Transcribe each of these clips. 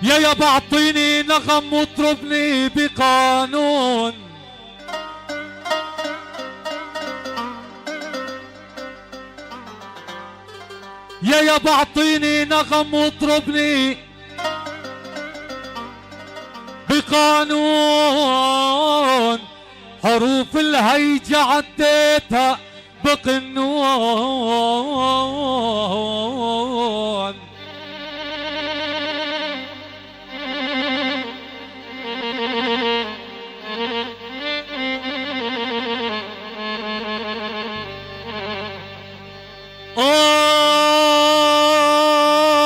يا يابا اعطيني نغم واطربني بقانون. يا يابا اعطيني نغم واطربني بقانون. حروف الهيجة عديتها بقنون.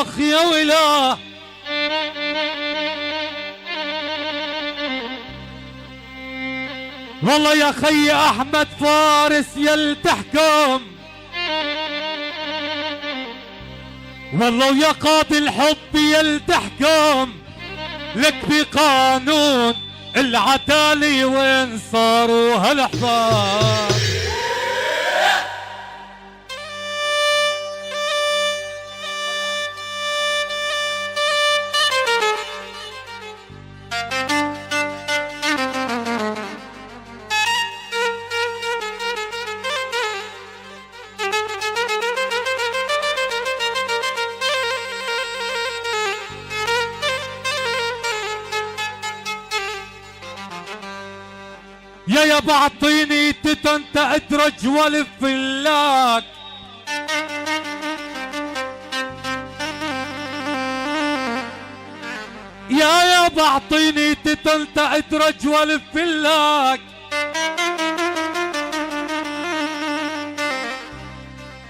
آخ يا ولا والله يا خي أحمد فارس يل تحكم، والله ويا قاضي الحب يل تحكم لك بقانون العتالي. وين صاروا هالأحباب؟ يا يابا اعطيني تتن ادرج والف فلاك. يا يابا اعطيني تتن ادرج والف فلاك.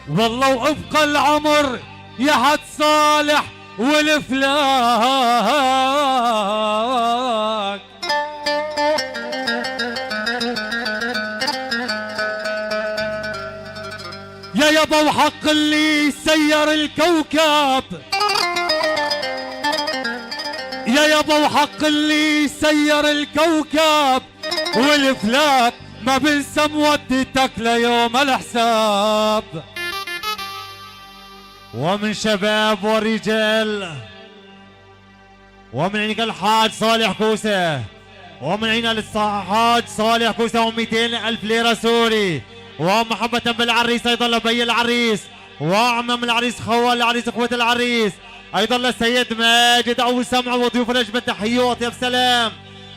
والله وابقى العمر يا حد صالح والفلاك. يا يابا وحق اللي سير الكوكب. يا يابا وحق اللي سير الكوكب والفلاك. ما بنسى مودتك ليوم الحساب. ومن شباب ورجال، ومن عينك الحاج صالح كوسة، ومن عين الحاج صالح كوسة و200 ألف ليرة سوري. ومحبة بالعريس أيضا لبي العريس، وعمم العريس خوال العريس اخوة العريس، أيضا للسيد ماجد أول سمع وضيوف الأجمل تحية وأطيب سلام.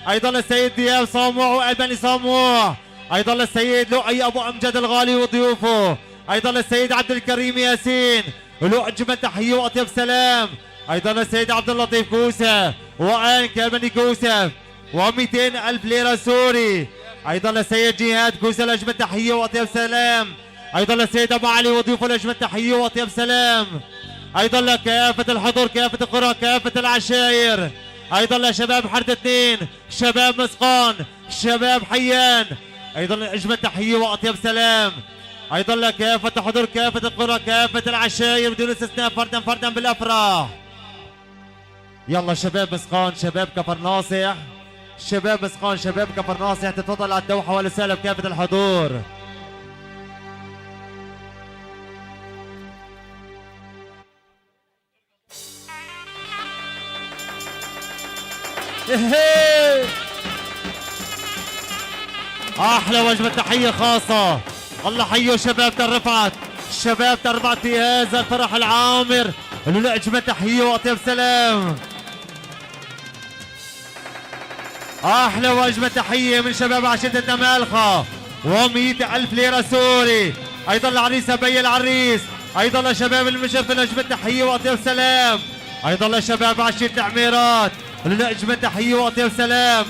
أيضا للسيد دياب صاموع وألباني صاموع، أيضا للسيد لؤي أبو أمجد الغالي وضيوفه، أيضا للسيد عبد الكريم ياسين له أجمل تحية وأطيب سلام. أيضا للسيد عبد اللطيف كوسة وآن كالبني كوسة و200 ألف ليرة سوري. أيضا للسيد جهاد كوسة الأجمل تحية وأطيب سلام. أيضا للسيد أبو علي وضيوفه الأجمل تحية وأطيب سلام. أيضا لكافة الحضور، كافة القرى، كافة العشاير. أيضا لشباب حرد 2، شباب مسقان، شباب حيان، أيضا أجمل تحية وأطيب سلام. أيضا لكافة الحضور، كافة القرى، كافة العشاير بدون استثناء فردا فردا بالأفراح. يلا شباب مسقان، شباب كفر ناصح، شباب مسقان، شباب كفر ناصح، تتفضل على الدوحة والرسالة بكافة الحضور. احلى وجبه تحيه خاصه، الله حيوا شباب تل رفعت، شباب تل رفعت في هذا الفرح العامر، له اجمل تحيه واطيب سلام. احلى وجبه تحيه من شباب عشيره النمالخه و100 ألف ليره سوري. ايضا العريس بي العريس، ايضا لشباب المشرف اجمل تحيه واطيب سلام. ايضا لشباب عشيره العميرات له اجمل تحيه واطيب سلام.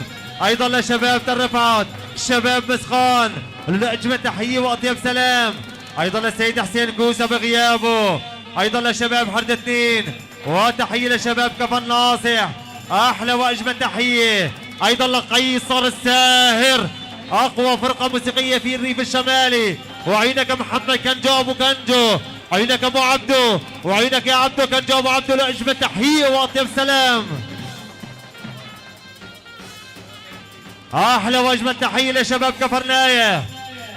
ايضا لشباب تل رفعت، شباب مسخان له اجمل تحيه واطيب سلام. ايضا للسيد حسين كوسه بغيابه. ايضا لشباب حرد 2 وتحيه لشباب كفر ناصح، احلى واجمل تحيه. ايضا لقيصر الساهر اقوى فرقه موسيقيه في الريف الشمالي، وعينك محمد كنجو ابو كنجو، عينك ابو عبدو، وعينك يا عبدو كنجو ابو عبدو، له اجمل تحيه واطيب سلام. احلى واجمل تحيه لشباب كفرنايه.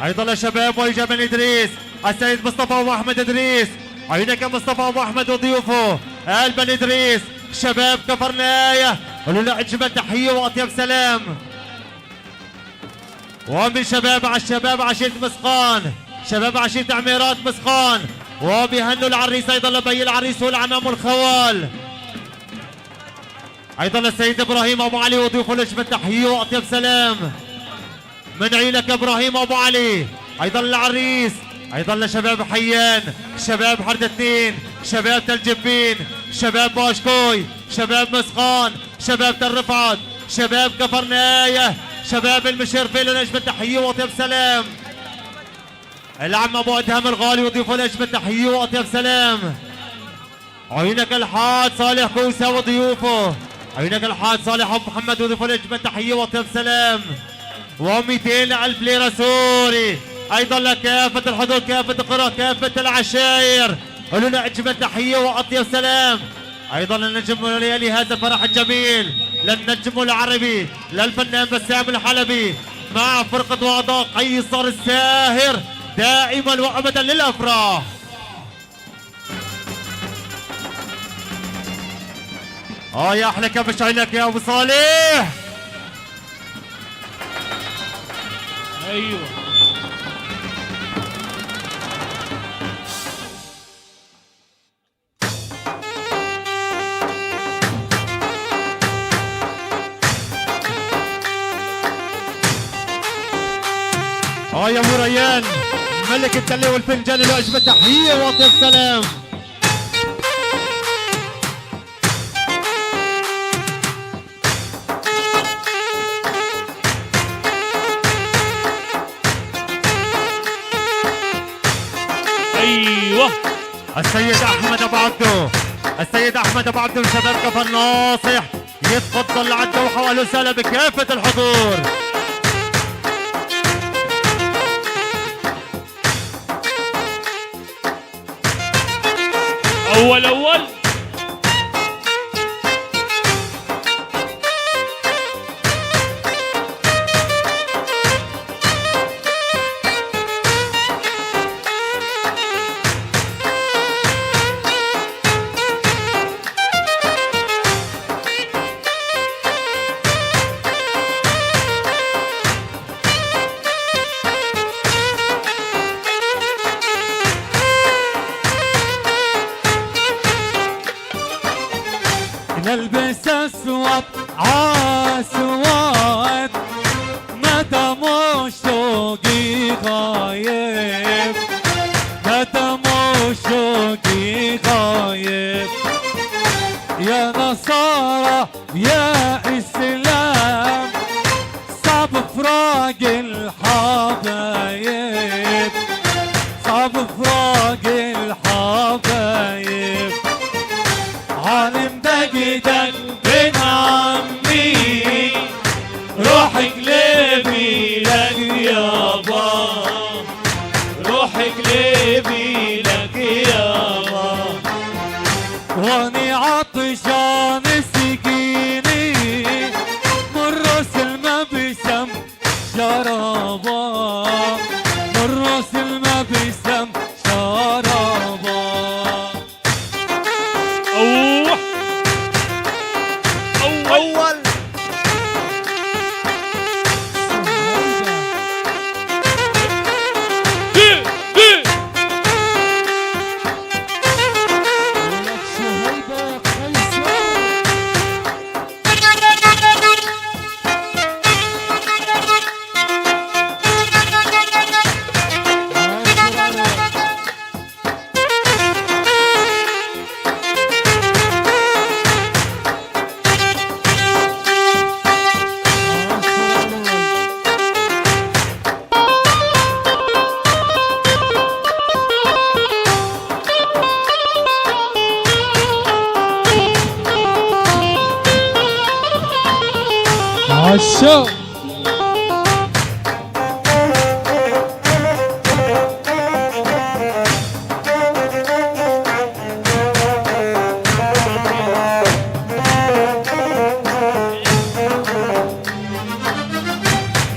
ايضا لشباب ويجا بن ادريس، السيد مصطفى ابو احمد ادريس، عينك مصطفى ابو احمد وضيوفه، ال بن ادريس، شباب كفرنايه، قولوا له اجمل تحيه واطيب سلام. ومن شباب على الشباب عشيرة مسقان، شباب عشيرة عميرات مسقان، وبيهنوا العريس ايضا لبي العريس والعمام والخوال. ايضا السيد ابراهيم ابو علي وضيوفه الاجمل تحيه واطيب سلام. من عيلك ابراهيم ابو علي، ايضا العريس، ايضا لشباب حيان، شباب حرد اثنين، شباب تل جبين، شباب باشكوي، شباب مسقان، شباب تل رفعت، شباب كفرنايه، شباب المشرفين لهم اجمل تحيه واطيب سلام. العم ابو ادهم الغالي وضيوفه الاجمل تحيه واطيب سلام. عينك الحاج صالح كوسه وضيوفه، عينك الحاج صالح ابو محمد وضيوفه الاجمل تحيه واطيب سلام. و200,000 ليره سوري ايضا لكافه الحضور، كافه القرى، كافه العشاير، قولوا له اجمل تحيه واطيب سلام. ايضا للنجم وليالي هذا الفرح الجميل، للنجم العربي، للفنان بسام الحلبي مع فرقه واعضاء قيصر الساهر دائما وابدا للافراح. يا احلى كبش عينك يا ابو صالح. ايوه يا ابو ريان ملك التلي والفنجان له اجمل تحيه واطيب سلام. ايوه السيد احمد ابو عبده، السيد احمد ابو عبده وشباب كفر ناصح يتفضل على الدوحه واهلا وسهلا بكافه الحضور. اول نلبس اسود عاسود متى مش شوقي غايب، متى مش شوقي غايب، يا نصارى يا اسلام صعب فراق الحبايب، صعب فراق الحبايب، عالم بجدك بن عمي روح قلبي لك يابا، روح قلبي لك يابا، واني عطشان سقيني من راس المبسم شرابا، من راس المبسم شرابا. اول عشاق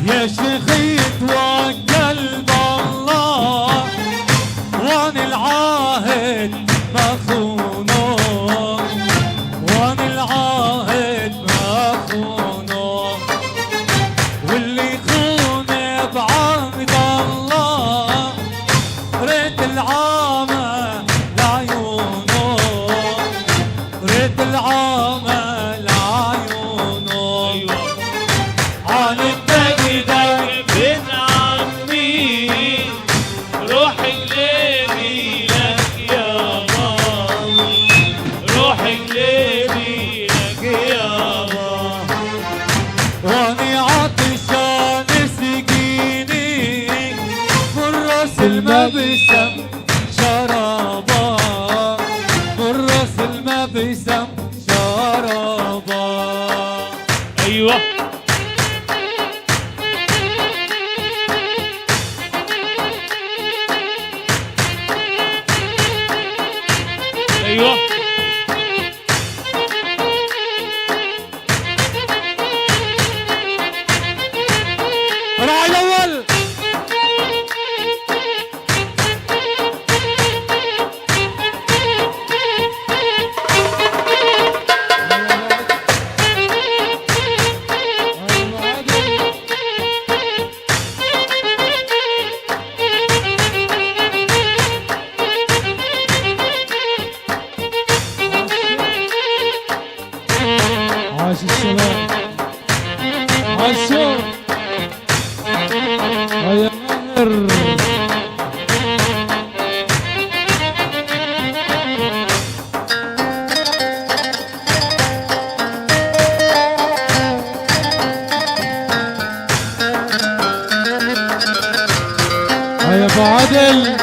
يا شيخي توكل بالله وعن العهد مخونه، وعن راس المبسم شرابا، من راس المبسم شرابا. ايوه ايوه راعي الاول عاش الشباب، عاشوا هيا ماهر. هيا ابو عادل.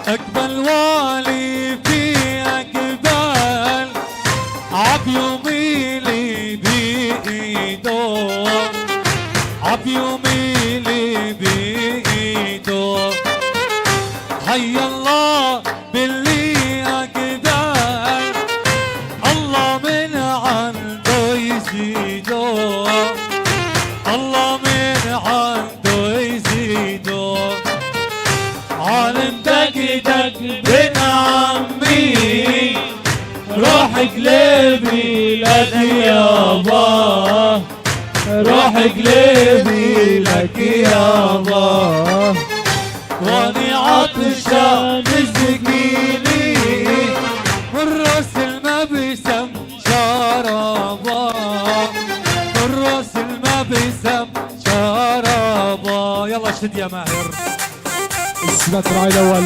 اقبل والي في اقبال، عبيوميلي بايدو، عبيوميلي بايدو. حي الله باللي اقبال، الله من عنده يزيدو، الله من عنده يزيدو. عالم دق بن عمي، روح قلبي لك يابا، روح قلبي لك يابا. واني عطشان مسكيني، من راس المبسم شرابا، من راس المبسم شرابا. يلا شد يا ماهر. اثبت راعي الاول.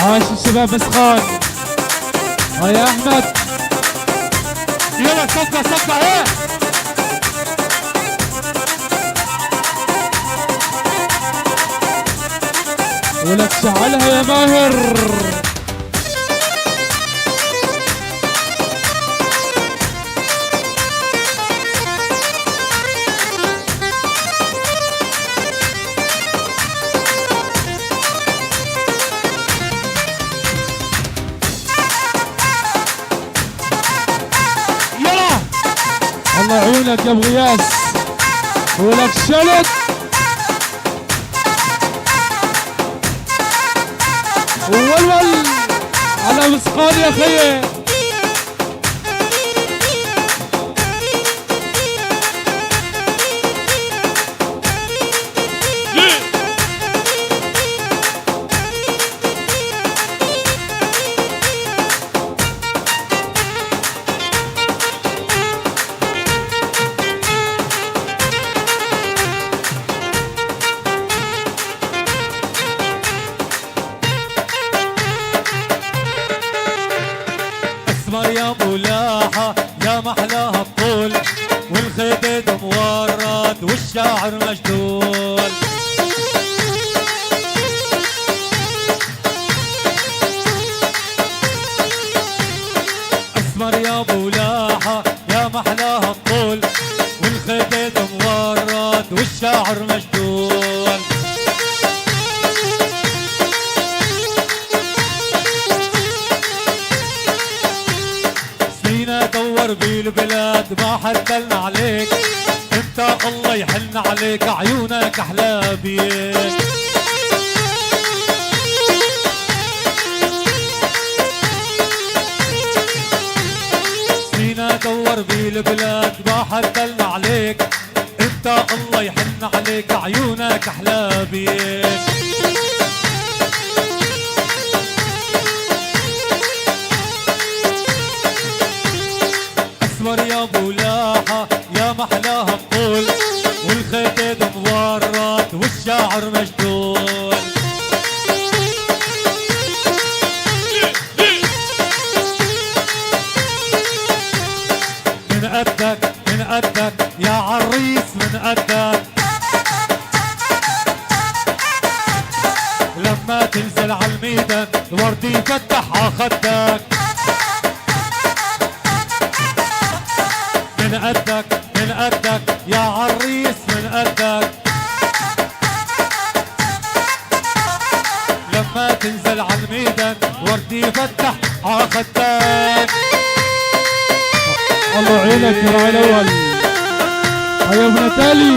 عاش الشباب مسخان. هيا احمد يلا صفقه صفقه. ايه ولك شعلها يا ماهر. يلا الله يعينك يا ابو غياس. ولك شلت والول على مسخان يا خيي. اسمر يا ملاحة يا محلاها الطول، والخدد مورد والشاعر مجدول. اسمر يا ملاحة يا محلاها الطول، والخدد مورد والشاعر مجدول. دور بالبلاد ما حد دلنا عليك، انت الله يحن عليك، عيونك احلى بيك. سينا دور بالبلاد ما حد دلنا عليك، انت الله يحن عليك عيونك احلى بيك. اسمر يا بولاحة يا محلاها الطول، والخيط مورط والشاعر مجدول. من قدك من قدك يا عريس من قدك، لما تنزل عالميدان الورد يفتح عخدك. من قدك من قدك يا عريس من قدك، لما تنزل عالميدان الورد يفتح عخدك. الله يعينك يا راعي الاول. يا ابن تالي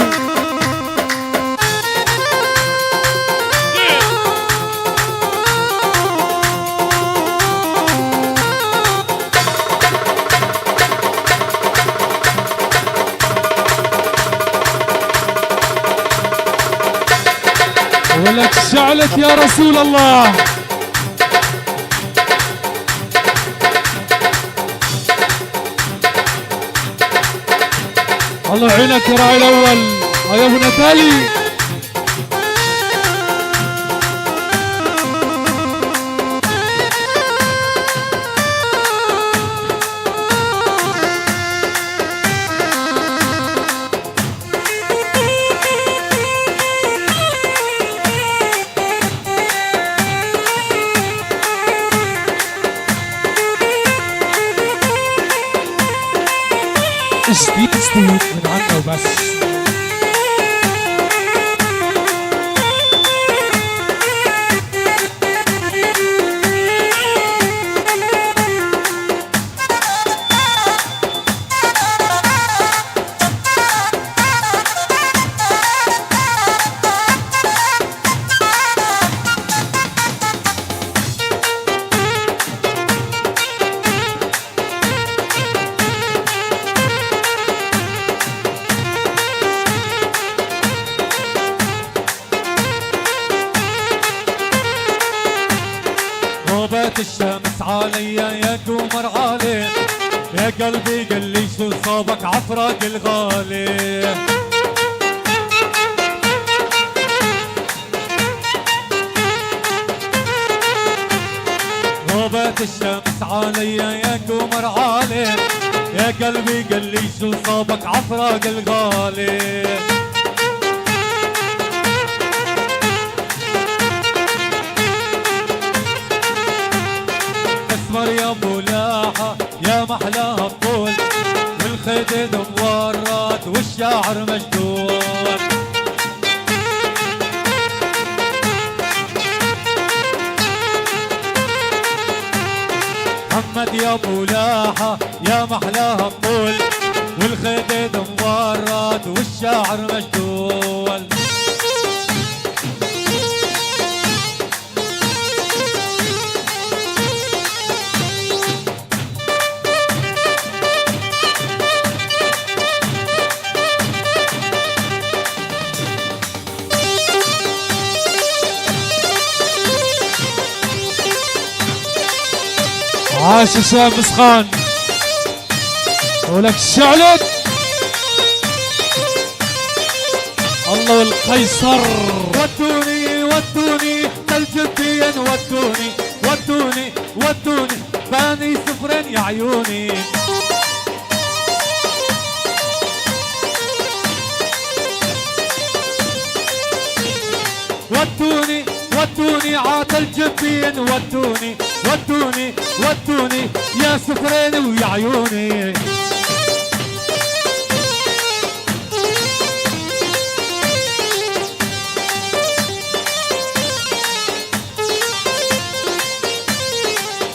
ولك شعلت يا رسول الله. الله يعينك يا راعي الاول. يا ابو نتالي اشتيت من عنا وبس. غابت الشمس عليا يا قمر عالي، يا قلبي قال لي شو صابك عفرق الغالي. غابت الشمس عليا يا قمر عالي، يا قلبي قال لي شو صابك عفرق الغالي. اسمر يا بولاحة يا محلاها الطول، والخدد مورط والشاعر مجدول. محمد يا بولاحة يا محلاها الطول، والخدد مورط والشاعر مجدول. عاش هشام مسخان ولك شعلت الله والقيصر. ودوني ودوني الجبين ودوني ودوني ودوني باني صفرين يا عيوني. ودوني ودوني عاد الجبين ودوني ودوني ودوني يا صفرين ويا عيوني.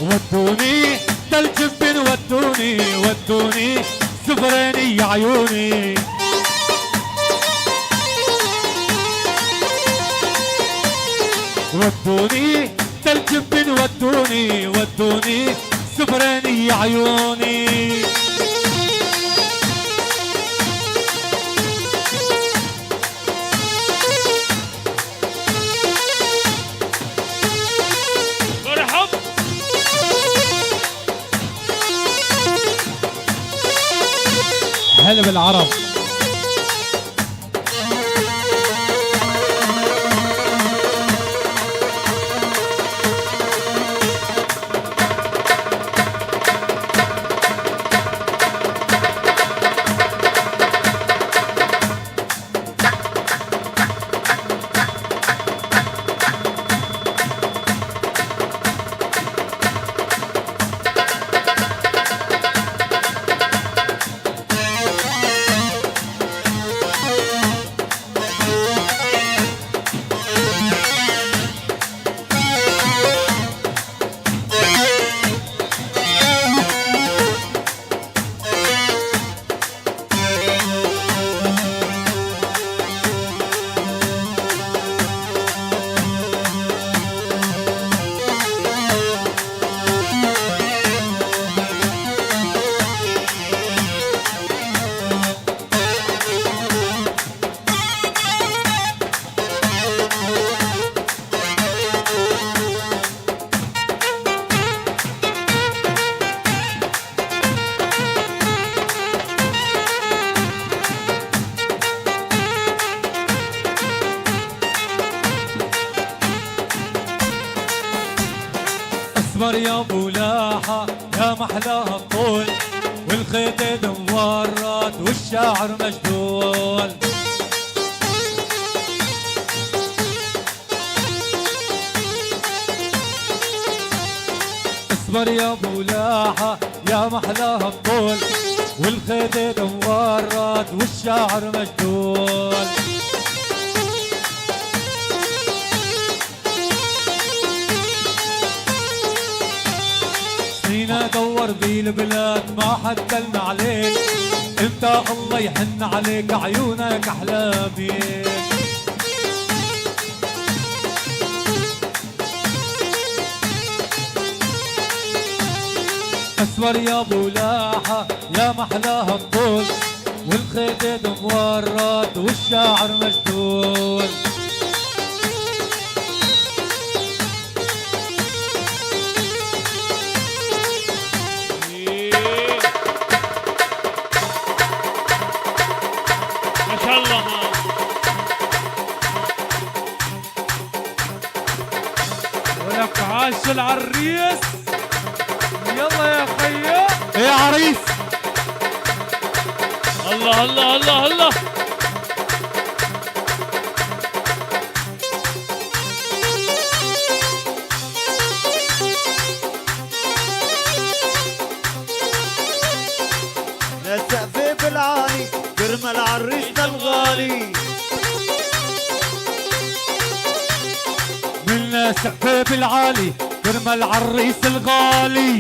ودوني الجبين ودوني ودوني صفرين يا عيوني. ودوني الجبين ودوني ودوني صفرين يا عيوني. العرب. اصبر يا ابو لاحة يا محلاها الطول، والخدد مورد والشاعر مجدول. اصبر يا ابو لاحة يا محلاها الطول، والخدد مورد والشاعر مجدول. سنينا دور بالبلاد ما حد دلنا عليك، انت الله يحن عليك عيونك احلى بيك. اصبر يا ابو لاحة يا محلاها الطول، والخدد مورد والشاعر مجدول. ولك عاش العريس، يلا يا خيا يا عريس. الله الله الله الله. السقف بالعالي كرم العريس الغالي، من سقف بالعالي كرم العريس الغالي.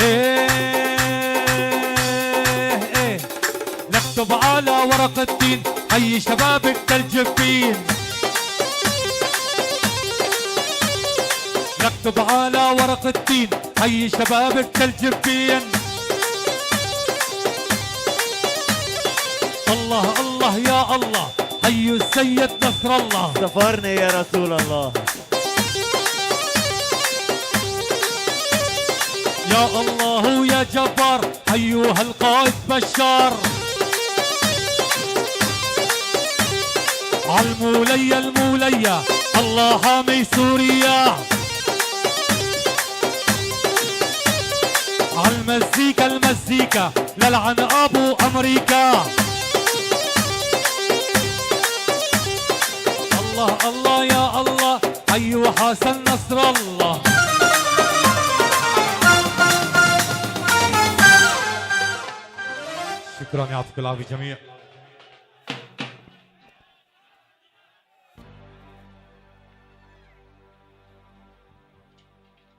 ايه نكتب على ورق التين حي شبابك الجبين، نكتب على ورق التين حي شبابك الجبين. الله الله يا الله حي السيد نصر الله، سفرني يا رسول الله. يا الله يا جبار حيوها القائد بشار. عالمولية المولية الله حامي سوريا، عالمزيكا المزيكا للعن ابو امريكا. الله الله يا الله حيو حسن نصر الله. شكرا يعطيكم العافية جميع.